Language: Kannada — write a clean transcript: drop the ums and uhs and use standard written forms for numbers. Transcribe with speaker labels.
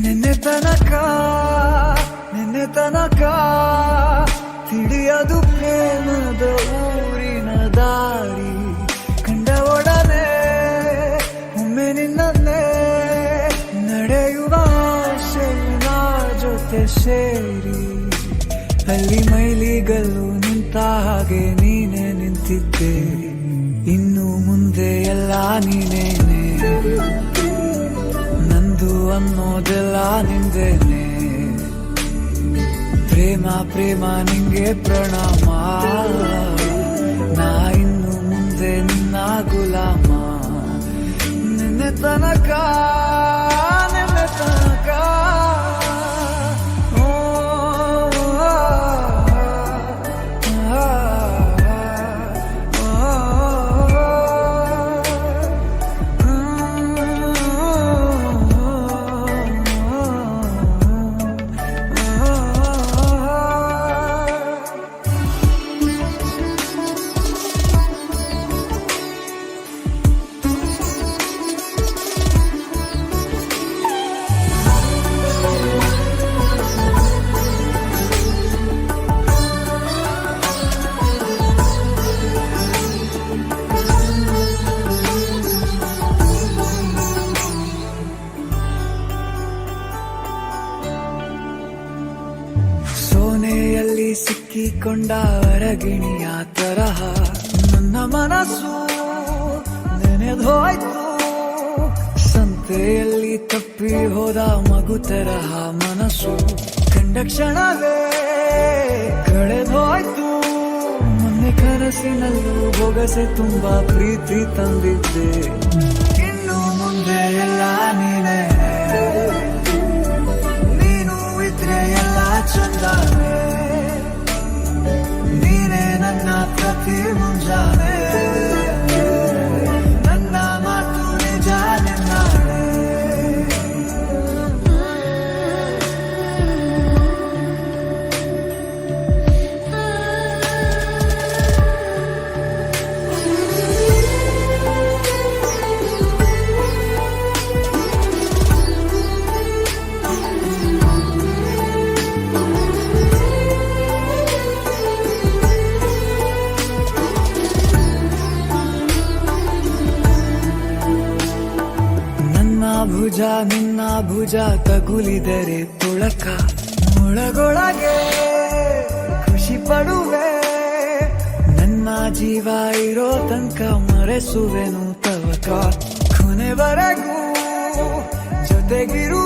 Speaker 1: ನಿನ್ನೆ ತನಕ ತಿಳಿಯದು ಪ್ರೇಮದ ಊರಿನ ದಾರಿ. ಕಂಡ ಒಡನೆ ಒಮ್ಮೆ ನಿನ್ನೇ ನಡೆಯುವ ಆಸೆಯ ಜೊತೆ ಸೇರಿ, ಅಲ್ಲಿ ಮೈಲಿಗಲ್ಲು ನಿಂತ ಹಾಗೆ ನೀನೆ ನಿಂತಿದ್ದೆ. ಇನ್ನು ಮುಂದೆ ಎಲ್ಲ ನೀನೇನೆ, ನಂದು ಅನ್ನೋದೆಲ್ಲ ನಿಂದೇನೆ. ಪ್ರೇಮ ಪ್ರೇಮ ನಿಂಗೆ ಪ್ರಣಾಮ, ನಾ ಇನ್ನು ಮುಂದೆ ನಿನ್ನ ಗುಲಾಮ. ನಿನ್ನೆ ತನಕ ಸೋನೆಯಲ್ಲಿ ಸಿಕ್ಕಿಕೊಂಡ ಅರಗಿಣಿಯ ತರಹ ನನ್ನ ಮನಸ್ಸು ನೆನೆದೋಯ್ತು. ಸಂತೆಯಲ್ಲಿ ತಪ್ಪಿ ಹೋದ ಮಗು ತರಹ ಮನಸ್ಸು ಕಂಡ ಕ್ಷಣವೇ ಕಳೆದೋಯ್ತು. ಮೊನ್ನೆ ಕನಸಿನಲ್ಲೂ ಬೊಗಸೆ ತುಂಬಾ ಪ್ರೀತಿ ತಂದಿದ್ದೆ. ಇನ್ನು ಮುಂದೆ ಎಲ್ಲ ನೀನೇ, ಎಲ್ಲ ಚಂದಾನೆ. ನೀನೇ ನನ್ನ ಪ್ರತಿ ಮುಂಜಾನೆ, ನನ್ನ ಮಾತು ನಿಜ ನಿನ್ನಾಳೆ. ಭುಜ ನಿನ್ನ ಭುಜ ತಗುಲಿದರೆ ತುಳಕ, ಒಳಗೊಳಗೆ ಖುಷಿ ಪಡುವೆ. ನನ್ನ ಜೀವ ಇರೋ ತನಕ ಮರೆಸುವೆನು ತವಕ, ಕೊನೆವರೆಗೂ ಜೊತೆಗಿರು